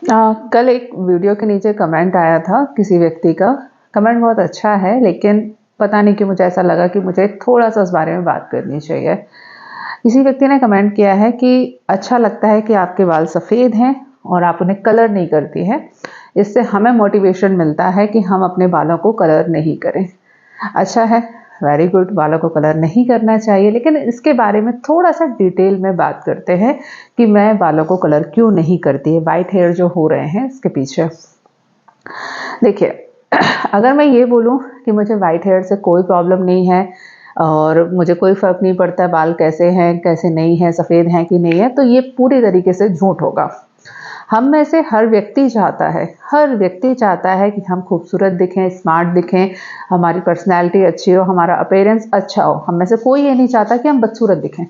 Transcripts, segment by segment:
कल एक वीडियो के नीचे कमेंट आया था किसी व्यक्ति का। कमेंट बहुत अच्छा है, लेकिन पता नहीं क्यों मुझे ऐसा लगा कि मुझे थोड़ा सा उस बारे में बात करनी चाहिए। किसी व्यक्ति ने कमेंट किया है कि अच्छा लगता है कि आपके बाल सफ़ेद हैं और आप उन्हें कलर नहीं करती हैं। इससे हमें मोटिवेशन मिलता है कि हम अपने बालों को कलर नहीं करें। अच्छा है, वेरी गुड, बालों को कलर नहीं करना चाहिए, लेकिन इसके बारे में थोड़ा सा डिटेल में बात करते हैं कि मैं बालों को कलर क्यों नहीं करती है, वाइट हेयर जो हो रहे हैं इसके पीछे। देखिए, अगर मैं ये बोलूँ कि मुझे वाइट हेयर से कोई प्रॉब्लम नहीं है और मुझे कोई फ़र्क नहीं पड़ता बाल कैसे हैं कैसे नहीं हैं, सफ़ेद हैं कि नहीं है, तो ये पूरी तरीके से झूठ होगा। हम में से हर व्यक्ति चाहता है कि हम खूबसूरत दिखें, स्मार्ट दिखें, हमारी पर्सनैलिटी अच्छी हो, हमारा अपीयरेंस अच्छा हो। हम में से कोई ये नहीं चाहता कि हम बदसूरत दिखें।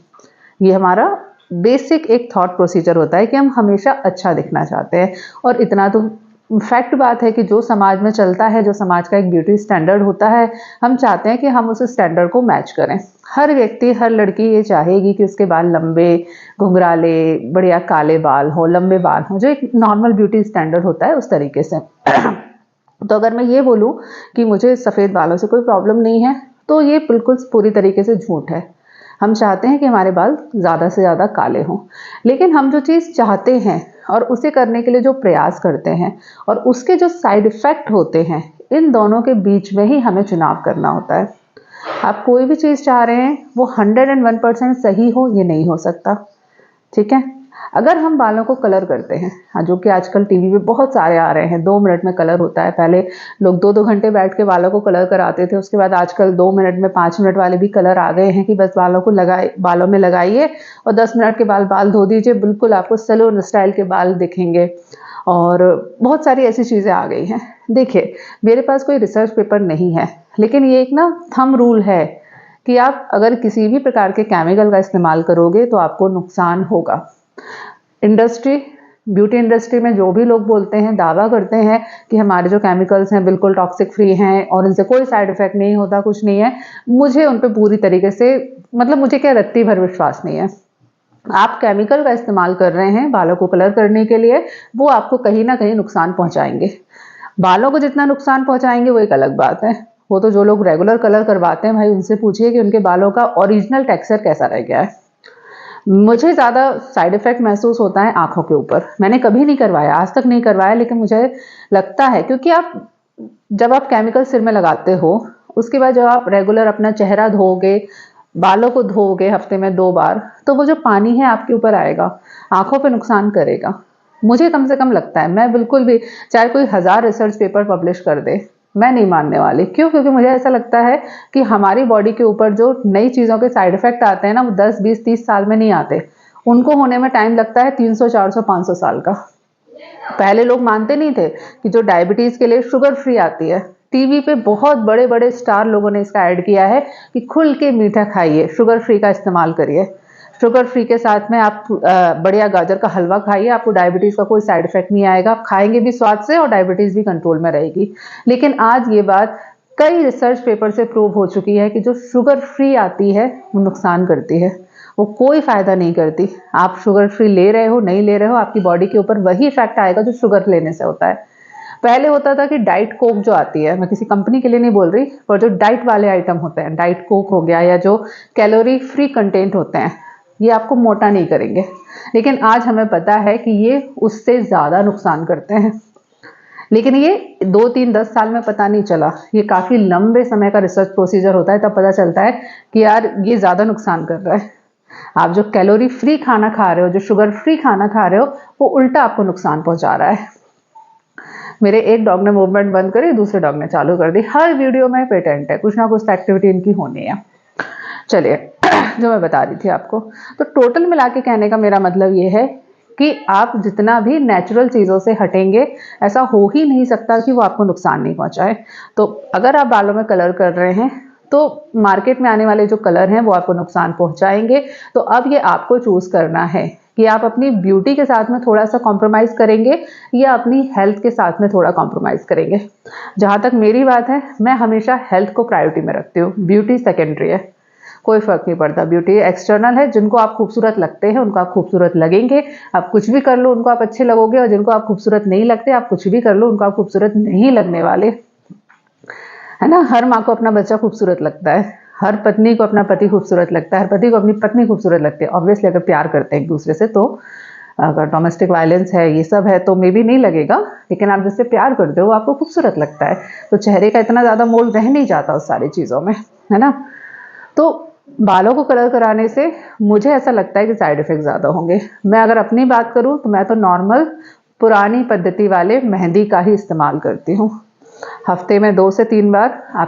ये हमारा बेसिक एक थॉट प्रोसीजर होता है कि हम हमेशा अच्छा दिखना चाहते हैं। और इतना तो फैक्ट बात है कि जो समाज में चलता है, जो समाज का एक ब्यूटी स्टैंडर्ड होता है, हम चाहते हैं कि हम उस स्टैंडर्ड को मैच करें। हर व्यक्ति, हर लड़की ये चाहेगी कि उसके बाल लंबे, घुंघराले, बढ़िया काले बाल हो, लंबे बाल हो, जो एक नॉर्मल ब्यूटी स्टैंडर्ड होता है उस तरीके से। तो अगर मैं ये बोलूँ कि मुझे सफ़ेद बालों से कोई प्रॉब्लम नहीं है, तो ये बिल्कुल पूरी तरीके से झूठ है। हम चाहते हैं कि हमारे बाल ज़्यादा से ज़्यादा काले हों, लेकिन हम जो चीज़ चाहते हैं और उसे करने के लिए जो प्रयास करते हैं और उसके जो साइड इफ़ेक्ट होते हैं, इन दोनों के बीच में ही हमें चुनाव करना होता है। आप कोई भी चीज़ चाह रहे हैं, वो 101% सही हो, ये नहीं हो सकता, ठीक है? अगर हम बालों को कलर करते हैं, जो कि आजकल टीवी पे बहुत सारे आ रहे हैं, 2 मिनट में कलर होता है। पहले लोग 2-2 घंटे बैठ के बालों को कलर कराते थे, उसके बाद आजकल 2 मिनट में, 5 मिनट वाले भी कलर आ गए हैं कि बस बालों में लगाइए और 10 मिनट के बाल धो दीजिए, बिल्कुल आपको सैलून स्टाइल के बाल दिखेंगे। और बहुत सारी ऐसी चीज़ें आ गई हैं। देखिए, मेरे पास कोई रिसर्च पेपर नहीं है, लेकिन ये एक ना थंब रूल है कि आप अगर किसी भी प्रकार के केमिकल का इस्तेमाल करोगे तो आपको नुकसान होगा। इंडस्ट्री, ब्यूटी इंडस्ट्री में जो भी लोग बोलते हैं, दावा करते हैं कि हमारे जो केमिकल्स हैं बिल्कुल टॉक्सिक फ्री हैं और इनसे कोई साइड इफ़ेक्ट नहीं होता, कुछ नहीं है, मुझे उन पे पूरी तरीके से, मतलब मुझे क्या, रत्ती भर विश्वास नहीं है। आप केमिकल का इस्तेमाल कर रहे हैं बालों को कलर करने के लिए, वो आपको कहीं न कहीं नुकसान पहुँचाएँगे। बालों को जितना नुकसान पहुँचाएँगे वो एक अलग बात है। वो तो जो लोग रेगुलर कलर करवाते हैं, भाई उनसे पूछिए कि उनके बालों का ओरिजिनल टेक्सचर कैसा रह गया है। मुझे ज़्यादा साइड इफ़ेक्ट महसूस होता है आँखों के ऊपर। मैंने कभी नहीं करवाया, आज तक नहीं करवाया, लेकिन मुझे लगता है, क्योंकि जब आप केमिकल सिर में लगाते हो, उसके बाद जब आप रेगुलर अपना चेहरा धोओगे, बालों को धोओगे हफ्ते में 2 बार, तो वो जो पानी है आपके ऊपर आएगा, आँखों पे नुकसान करेगा। मुझे कम से कम लगता है, मैं बिल्कुल भी, चाहे कोई 1000 रिसर्च पेपर पब्लिश कर दे, मैं नहीं मानने वाली। क्यों? क्योंकि मुझे ऐसा लगता है कि हमारी बॉडी के ऊपर जो नई चीज़ों के साइड इफ़ेक्ट आते हैं ना, वो 10, 20, 30 साल में नहीं आते। उनको होने में टाइम लगता है 300, 400, 500 साल का। पहले लोग मानते नहीं थे कि जो डायबिटीज़ के लिए शुगर फ्री आती है, टीवी पे बहुत बड़े-बड़े स्टार लोगों ने इसका ऐड किया है कि खुल के मीठा खाइए, शुगर फ्री का इस्तेमाल करिए। शुगर फ्री के साथ में आप बढ़िया गाजर का हलवा खाइए, आपको डायबिटीज़ का कोई साइड इफ़ेक्ट नहीं आएगा। आप खाएँगे भी स्वाद से और डायबिटीज़ भी कंट्रोल में रहेगी। लेकिन आज ये बात कई रिसर्च पेपर से प्रूव हो चुकी है कि जो शुगर फ्री आती है, वो नुकसान करती है। वो कोई फ़ायदा नहीं करती। आप शुगर फ्री ले रहे हो, नहीं ले रहे हो, आपकी बॉडी के ऊपर वही इफ़ेक्ट आएगा जो शुगर लेने से होता है। पहले होता था कि डाइट कोक जो आती है, मैं किसी कंपनी के लिए नहीं बोल रही, पर जो डाइट वाले आइटम होते हैं, डाइट कोक हो गया या जो कैलोरी फ्री कंटेंट होते हैं, ये आपको मोटा नहीं करेंगे। लेकिन आज हमें पता है कि ये उससे ज़्यादा नुकसान करते हैं। लेकिन ये 2, 3, 10 साल में पता नहीं चला। ये काफ़ी लंबे समय का रिसर्च प्रोसीजर होता है, तब पता चलता है कि यार ये ज़्यादा नुकसान कर रहा है। आप जो कैलोरी फ्री खाना खा रहे हो, जो शुगर फ्री खाना खा रहे हो, वो उल्टा आपको नुकसान पहुंचा रहा है। मेरे एक डॉग ने मूवमेंट बंद करी, दूसरे डॉग ने चालू कर दी। हर वीडियो में पेटेंट है, कुछ ना कुछ एक्टिविटी इनकी होनी है। चलिए, जो मैं बता रही थी आपको, तो टोटल मिला के कहने का मेरा मतलब ये है कि आप जितना भी नेचुरल चीज़ों से हटेंगे, ऐसा हो ही नहीं सकता कि वो आपको नुकसान नहीं पहुंचाए। तो अगर आप बालों में कलर कर रहे हैं, तो मार्केट में आने वाले जो कलर हैं वो आपको नुकसान पहुंचाएंगे। तो अब ये आपको चूज़ करना है कि आप अपनी ब्यूटी के साथ में थोड़ा सा कॉम्प्रोमाइज़ करेंगे या अपनी हेल्थ के साथ में थोड़ा कॉम्प्रोमाइज़ करेंगे। जहाँ तक मेरी बात है, मैं हमेशा हेल्थ को प्रायोरिटी में रखती हूँ, ब्यूटी सेकेंडरी है। कोई फ़र्क नहीं पड़ता। ब्यूटी एक्सटर्नल है, जिनको आप खूबसूरत लगते हैं उनको आप खूबसूरत लगेंगे, आप कुछ भी कर लो उनको आप अच्छे लगोगे, और जिनको आप खूबसूरत नहीं लगते आप कुछ भी कर लो उनको आप खूबसूरत नहीं लगने वाले, है ना। हर माँ को अपना बच्चा खूबसूरत लगता है, हर पत्नी को अपना पति खूबसूरत लगता है, हर पति को अपनी पत्नी खूबसूरत लगती है। ऑब्वियसली अगर प्यार करते हैं एक दूसरे से, तो अगर डोमेस्टिक वायलेंस है ये सब है तो मे बी नहीं लगेगा, लेकिन आप जिससे प्यार करते हो वो आपको खूबसूरत लगता है, तो चेहरे का इतना ज़्यादा मोल रह नहीं जाता उस सारी चीज़ों में, है ना। तो बालों को कलर कराने से मुझे ऐसा लगता है कि साइड इफ़ेक्ट ज़्यादा होंगे। मैं अगर अपनी बात करूँ तो मैं तो नॉर्मल पुरानी पद्धति वाले मेहंदी का ही इस्तेमाल करती हूँ, हफ्ते में 2 से 3 बार।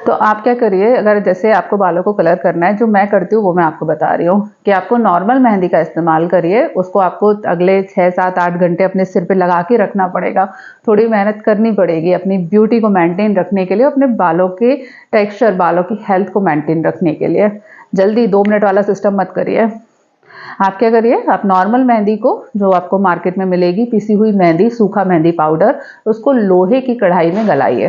तो आप क्या करिए, अगर जैसे आपको बालों को कलर करना है, जो मैं करती हूँ वो मैं आपको बता रही हूँ कि आपको नॉर्मल मेहंदी का इस्तेमाल करिए। उसको आपको अगले 6, 7, 8 घंटे अपने सिर पे लगा के रखना पड़ेगा, थोड़ी मेहनत करनी पड़ेगी अपनी ब्यूटी को मेंटेन रखने के लिए, अपने बालों के टेक्सचर, बालों की हेल्थ को मेंटेन रखने के लिए। जल्दी 2 मिनट वाला सिस्टम मत करिए। आप क्या करिए, आप नॉर्मल मेहंदी को, जो आपको मार्केट में मिलेगी पिसी हुई मेहंदी, सूखा मेहंदी पाउडर, उसको लोहे की कढ़ाई में गलाइए।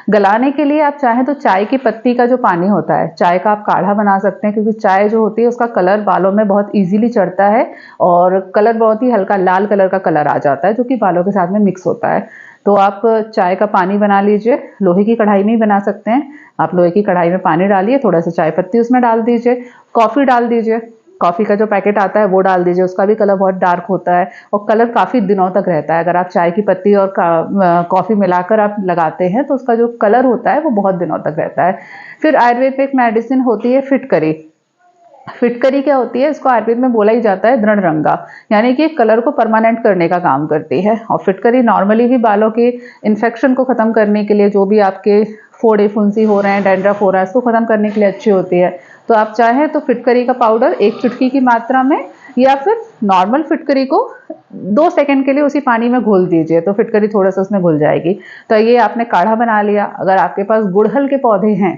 गलाने के लिए आप चाहें तो चाय की पत्ती का जो पानी होता है, चाय का आप काढ़ा बना सकते हैं, क्योंकि चाय जो होती है उसका कलर बालों में बहुत ईजिली चढ़ता है और कलर बहुत ही हल्का लाल कलर का कलर आ जाता है, जो कि बालों के साथ में मिक्स होता है। तो आप चाय का पानी बना लीजिए, लोहे की कढ़ाई में ही बना सकते हैं। आप लोहे की कढ़ाई में पानी डालिए, थोड़ा सा चाय पत्ती उसमें डाल दीजिए, कॉफ़ी डाल दीजिए, कॉफ़ी का जो पैकेट आता है वो डाल दीजिए, उसका भी कलर बहुत डार्क होता है और कलर काफ़ी दिनों तक रहता है। अगर आप चाय की पत्ती और कॉफ़ी मिलाकर आप लगाते हैं तो उसका जो कलर होता है वो बहुत दिनों तक रहता है। फिर आयुर्वेद में एक मेडिसिन होती है फिटकरी। फिटकरी क्या होती है, इसको आयुर्वेद में बोला ही जाता है दृढ़रंगा, यानी कि कलर को परमानेंट करने का काम करती है। और फिटकरी नॉर्मली भी बालों के इन्फेक्शन को ख़त्म करने के लिए, जो भी आपके फोड़े फुंसी हो रहे हैं, डैंड्रफ हो रहा है, इसको ख़त्म करने के लिए अच्छी होती है। तो आप चाहें तो फिटकरी का पाउडर 1 चुटकी की मात्रा में, या फिर नॉर्मल फिटकरी को 2 सेकंड के लिए उसी पानी में घोल दीजिए, तो फिटकरी थोड़ा सा उसमें घुल जाएगी। तो ये आपने काढ़ा बना लिया। अगर आपके पास गुड़हल के पौधे हैं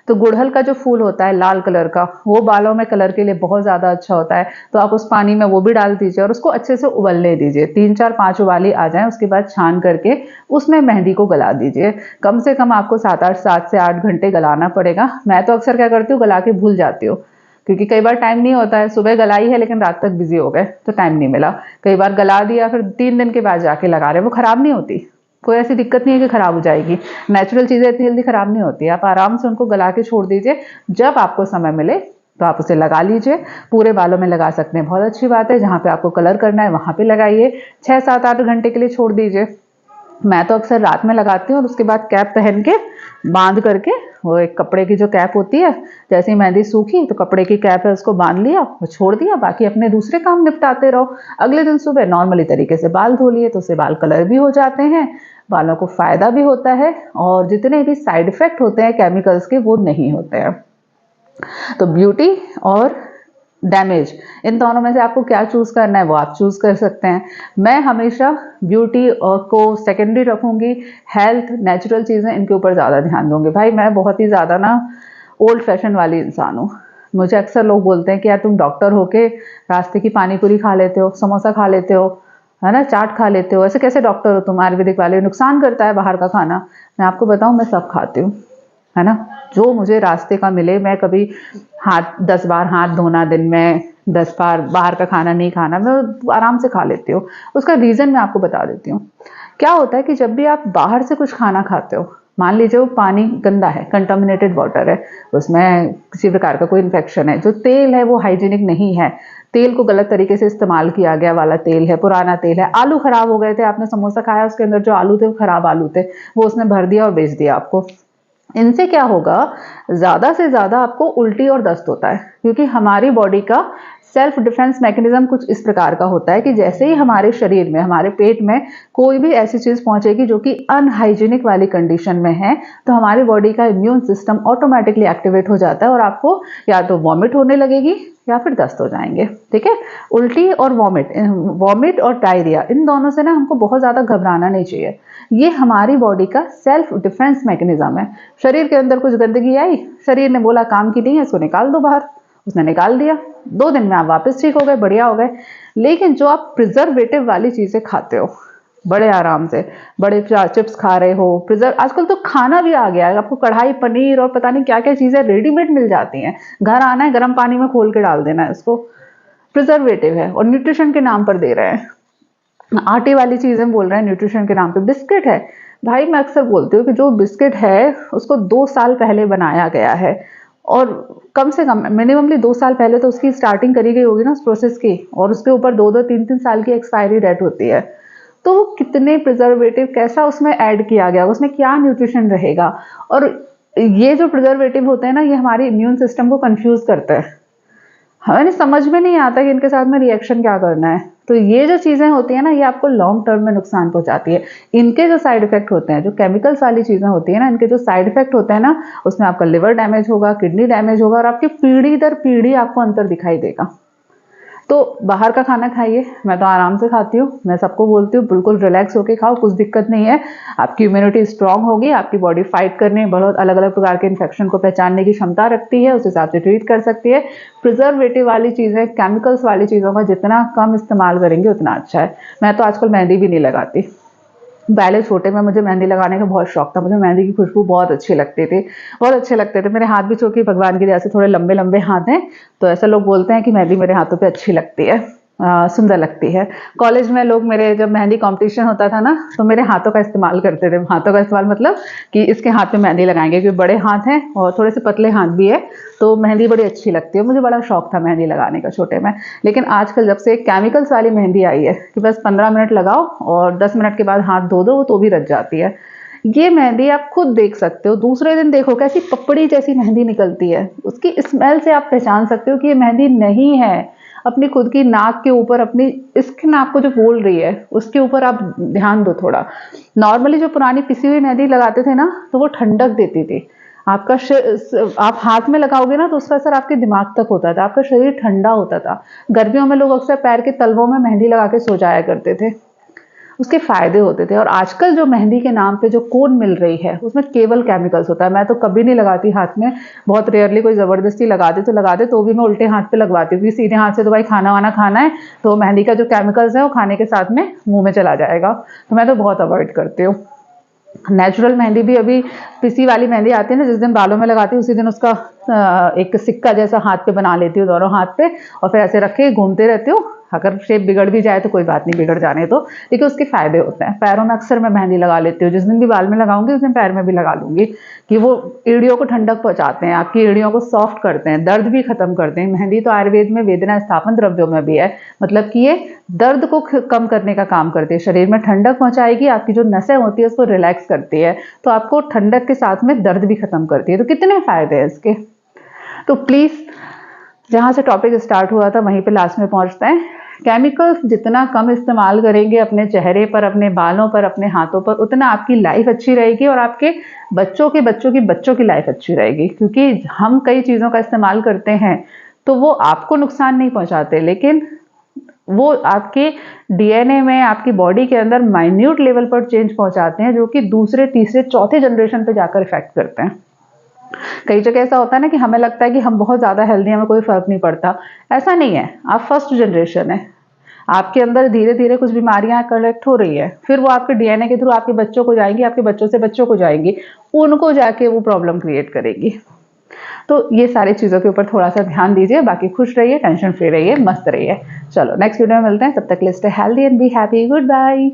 तो गुड़हल का जो फूल होता है लाल कलर का, वो बालों में कलर के लिए बहुत ज़्यादा अच्छा होता है, तो आप उस पानी में वो भी डाल दीजिए और उसको अच्छे से उबलने दीजिए। 3, 4, 5 उबाली आ जाए, उसके बाद छान करके उसमें मेहंदी को गला दीजिए। कम से कम आपको 7 से 8 घंटे गलाना पड़ेगा। मैं तो अक्सर क्या करती हूँ, गला के भूल जाती हूँ, क्योंकि कई बार टाइम नहीं होता है। सुबह गलाई है लेकिन रात तक बिजी हो गए तो टाइम नहीं मिला। कई बार गला दिया, फिर 3 दिन के बाद जाके लगा रहे, वो खराब नहीं होती, कोई ऐसी दिक्कत नहीं है कि खराब हो जाएगी। नेचुरल चीज़ें इतनी जल्दी खराब नहीं होती। आप आराम से उनको गला के छोड़ दीजिए, जब आपको समय मिले तो आप उसे लगा लीजिए। पूरे बालों में लगा सकते हैं, बहुत अच्छी बात है। जहाँ पे आपको कलर करना है वहाँ पे लगाइए। 6, 7, 8 घंटे के लिए छोड़ दीजिए। मैं तो अक्सर रात में लगाती हूँ और उसके बाद कैप पहन के बांध करके, वो एक कपड़े की जो कैप होती है, जैसे ही मेहंदी सूखी तो कपड़े की कैप है उसको बांध लिया और छोड़ दिया, बाकी अपने दूसरे काम निपटाते रहो। अगले दिन सुबह नॉर्मली तरीके से बाल धो लिए तो उससे बाल कलर भी हो जाते हैं, बालों को फायदा भी होता है और जितने भी साइड इफेक्ट होते हैं केमिकल्स के वो नहीं होते हैं। तो ब्यूटी और डैमेज, इन दोनों में से आपको क्या चूज़ करना है वो आप चूज़ कर सकते हैं। मैं हमेशा ब्यूटी को सेकेंडरी रखूँगी, हेल्थ, नेचुरल चीज़ें इनके ऊपर ज़्यादा ध्यान दूँगी। भाई मैं बहुत ही ज़्यादा ना ओल्ड फैशन वाली इंसान हूँ। मुझे अक्सर लोग बोलते हैं कि यार तुम डॉक्टर होके रास्ते की पानी पूरी खा लेते हो, समोसा खा लेते हो, है ना, चाट खा लेते हो, ऐसे कैसे डॉक्टर हो तुम, आयुर्वेदिक वाले, नुकसान करता है बाहर का खाना। मैं आपको बताऊँ, मैं सब खाती हूँ, है ना, जो मुझे रास्ते का मिले। मैं कभी 10 बार हाथ धोना दिन में, 10 बार बाहर का खाना नहीं खाना, मैं आराम से खा लेती हूँ। उसका रीज़न मैं आपको बता देती हूँ। क्या होता है कि जब भी आप बाहर से कुछ खाना खाते हो, मान लीजिए वो पानी गंदा है, कंटामिनेटेड वाटर है, उसमें किसी प्रकार का कोई इन्फेक्शन है, जो तेल है वो हाइजीनिक नहीं है, तेल को गलत तरीके से इस्तेमाल किया गया वाला तेल है, पुराना तेल है, आलू खराब हो गए थे, आपने समोसा खाया उसके अंदर जो आलू थे वो खराब आलू थे, वो उसने भर दिया और बेच दिया आपको। इनसे क्या होगा, ज़्यादा से ज़्यादा आपको उल्टी और दस्त होता है, क्योंकि हमारी बॉडी का सेल्फ डिफेंस मैकेनिज्म कुछ इस प्रकार का होता है कि जैसे ही हमारे शरीर में, हमारे पेट में कोई भी ऐसी चीज़ पहुंचेगी जो कि अनहाइजीनिक वाली कंडीशन में है, तो हमारी बॉडी का इम्यून सिस्टम ऑटोमेटिकली एक्टिवेट हो जाता है और आपको या तो वॉमिट होने लगेगी या फिर दस्त हो जाएंगे। ठीक है, उल्टी और वॉमिट और डायरिया, इन दोनों से ना हमको बहुत ज़्यादा घबराना नहीं चाहिए। ये हमारी बॉडी का सेल्फ डिफेंस मैकेनिज्म है। शरीर के अंदर कुछ गंदगी आई, शरीर ने बोला काम की नहीं है, इसको निकाल दो बाहर, उसने निकाल दिया, 2 दिन में आप वापस ठीक हो गए, बढ़िया हो गए। लेकिन जो आप प्रिजर्वेटिव वाली चीज़ें खाते हो, बड़े आराम से, बड़े चिप्स खा रहे हो, प्रिजर्व, आजकल तो खाना भी आ गया है, आपको कढ़ाई पनीर और पता नहीं क्या क्या चीजें रेडीमेड मिल जाती हैं, घर आना है गर्म पानी में खोल के डाल देना है उसको। प्रिजर्वेटिव है और न्यूट्रिशन के नाम पर दे रहे हैं, आटे वाली चीजें बोल रहे हैं न्यूट्रिशन के नाम पे। बिस्किट है भाई, मैं अक्सर बोलती हूँ कि जो बिस्किट है उसको 2 साल पहले बनाया गया है, और कम से कम मिनिममली 2 साल पहले तो उसकी स्टार्टिंग करी गई होगी ना उस प्रोसेस की, और उसके ऊपर 2-2 3-3 साल की एक्सपायरी डेट होती है। तो वो कितने प्रिजर्वेटिव कैसा उसमें ऐड किया गया, उसमें क्या न्यूट्रिशन रहेगा। और ये जो प्रिजर्वेटिव होते हैं ना, ये हमारे इम्यून सिस्टम को कंफ्यूज करते हैं, हमें समझ में नहीं आता कि इनके साथ में रिएक्शन क्या करना है। तो ये जो चीजें होती है ना, ये आपको लॉन्ग टर्म में नुकसान पहुंचाती है। इनके जो साइड इफेक्ट होते हैं, जो केमिकल्स वाली चीजें होती है ना, इनके जो साइड इफेक्ट होते हैं ना, उसमें आपका लिवर डैमेज होगा, किडनी डैमेज होगा, और आपकी पीढ़ी दर पीढ़ी आपको अंतर दिखाई देगा। तो बाहर का खाना खाइए, मैं तो आराम से खाती हूँ, मैं सबको बोलती हूँ बिल्कुल रिलैक्स होके खाओ, कुछ दिक्कत नहीं है। आपकी इम्यूनिटी स्ट्रांग होगी, आपकी बॉडी फाइट करने, बहुत अलग अलग प्रकार के इन्फेक्शन को पहचानने की क्षमता रखती है, उस हिसाब से ट्रीट कर सकती है। प्रिजर्वेटिव वाली चीज़ें, केमिकल्स वाली चीज़ों का जितना कम इस्तेमाल करेंगे उतना अच्छा है। मैं तो आजकल मेहंदी भी नहीं लगाती। पहले छोटे में मुझे मेहंदी लगाने का बहुत शौक था, मुझे मेहंदी की खुशबू बहुत अच्छी लगती थी, बहुत अच्छे लगते थे। मेरे हाथ भी चूंकि भगवान की दया से थोड़े लंबे लंबे हाथ हैं, तो ऐसा लोग बोलते हैं कि मेहंदी मेरे हाथों पे अच्छी लगती है, सुंदर लगती है। कॉलेज में लोग मेरे, जब मेहंदी कंपटीशन होता था ना, तो मेरे हाथों का इस्तेमाल करते थे। हाथों का इस्तेमाल मतलब कि इसके हाथ पे मेहंदी लगाएंगे, क्योंकि बड़े हाथ हैं और थोड़े से पतले हाथ भी है, तो मेहंदी बड़ी अच्छी लगती है। मुझे बड़ा शौक था मेहंदी लगाने का छोटे में। लेकिन आजकल जब से केमिकल्स वाली मेहंदी आई है कि बस 15 मिनट लगाओ और 10 मिनट के बाद हाथ धो दो, वो तो भी रच जाती है। ये मेहंदी आप खुद देख सकते हो, दूसरे दिन देखो कैसी पपड़ी जैसी मेहंदी निकलती है, उसकी स्मेल से आप पहचान सकते हो कि ये मेहंदी नहीं है। अपनी खुद की नाक के ऊपर, अपनी स्किन आपको जो बोल रही है उसके ऊपर आप ध्यान दो थोड़ा। नॉर्मली जो पुरानी पिसी हुई मेहंदी लगाते थे ना, तो वो ठंडक देती थी। आपका आप हाथ में लगाओगे ना, तो उसका असर आपके दिमाग तक होता था, आपका शरीर ठंडा होता था। गर्मियों में लोग अक्सर पैर के तलवों में मेहंदी लगा के सो जाया करते थे, उसके फायदे होते थे। और आजकल जो मेहंदी के नाम पे जो कोन मिल रही है, उसमें केवल केमिकल्स होता है। मैं तो कभी नहीं लगाती हाथ में, बहुत रेयरली कोई जबरदस्ती लगा दे तो लगा दे, तो भी मैं उल्टे हाथ पे लगवाती हूँ, क्योंकि सीधे हाथ से तो भाई खाना वाना खाना है, तो मेहंदी का जो केमिकल्स है वो खाने के साथ में मुंह में चला जाएगा, तो मैं तो बहुत अवॉइड करती हूँ। नेचुरल मेहंदी भी, अभी पिसी वाली मेहंदी आती है ना, जिस दिन बालों में लगाती हूँ उसी दिन उसका एक सिक्का जैसा हाथ पे बना लेती हूँ, दोनों हाथ पे, और फिर ऐसे रख के घूमते रहती हूँ। अगर शेप बिगड़ भी जाए तो कोई बात नहीं, बिगड़ जाने तो, लेकिन उसके फायदे होते हैं। पैरों में अक्सर मैं मेहंदी लगा लेती हूँ, जिस दिन भी बाल में लगाऊंगी उस दिन पैर में भी लगा लूंगी, कि वो एड़ियों को ठंडक पहुंचाते हैं, आपकी एड़ियों को सॉफ्ट करते हैं, दर्द भी खत्म करते हैं। मेहंदी तो आयुर्वेद में वेदना स्थापन द्रव्यों में भी है, मतलब कि ये दर्द को कम करने का काम करती है, शरीर में ठंडक पहुंचाएगी, आपकी जो नसें होती है उसको रिलैक्स करती है, तो आपको ठंडक के साथ में दर्द भी खत्म करती है। तो कितने फायदे हैं इसके। तो प्लीज, जहां से टॉपिक स्टार्ट हुआ था वहीं पे लास्ट में पहुंचते हैं। केमिकल्स जितना कम इस्तेमाल करेंगे अपने चेहरे पर, अपने बालों पर, अपने हाथों पर, उतना आपकी लाइफ अच्छी रहेगी और आपके बच्चों के बच्चों की बच्चों की लाइफ अच्छी रहेगी। क्योंकि हम कई चीज़ों का इस्तेमाल करते हैं तो वो आपको नुकसान नहीं पहुंचाते, लेकिन वो आपके डीएनए में, आपकी बॉडी के अंदर माइन्यूट लेवल पर चेंज पहुंचाते हैं, जो कि दूसरे तीसरे चौथे जनरेशन पे जाकर इफेक्ट करते हैं। कई जगह ऐसा होता है ना कि हमें लगता है कि हम बहुत ज़्यादा हेल्दी, हमें कोई फर्क नहीं पड़ता। ऐसा नहीं है, आप फर्स्ट जनरेशन है, आपके अंदर धीरे धीरे कुछ बीमारियां कलेक्ट हो रही है, फिर वो आपके डीएनए के थ्रू आपके बच्चों को जाएंगी, आपके बच्चों से बच्चों को जाएंगी, उनको जाके वो प्रॉब्लम क्रिएट करेगी। तो ये सारी चीज़ों के ऊपर थोड़ा सा ध्यान दीजिए, बाकी खुश रहिए, टेंशन फ्री रहिए, मस्त रहिए। चलो नेक्स्ट वीडियो में मिलते हैं, तब तक के लिए stay healthy and be happy. Good bye.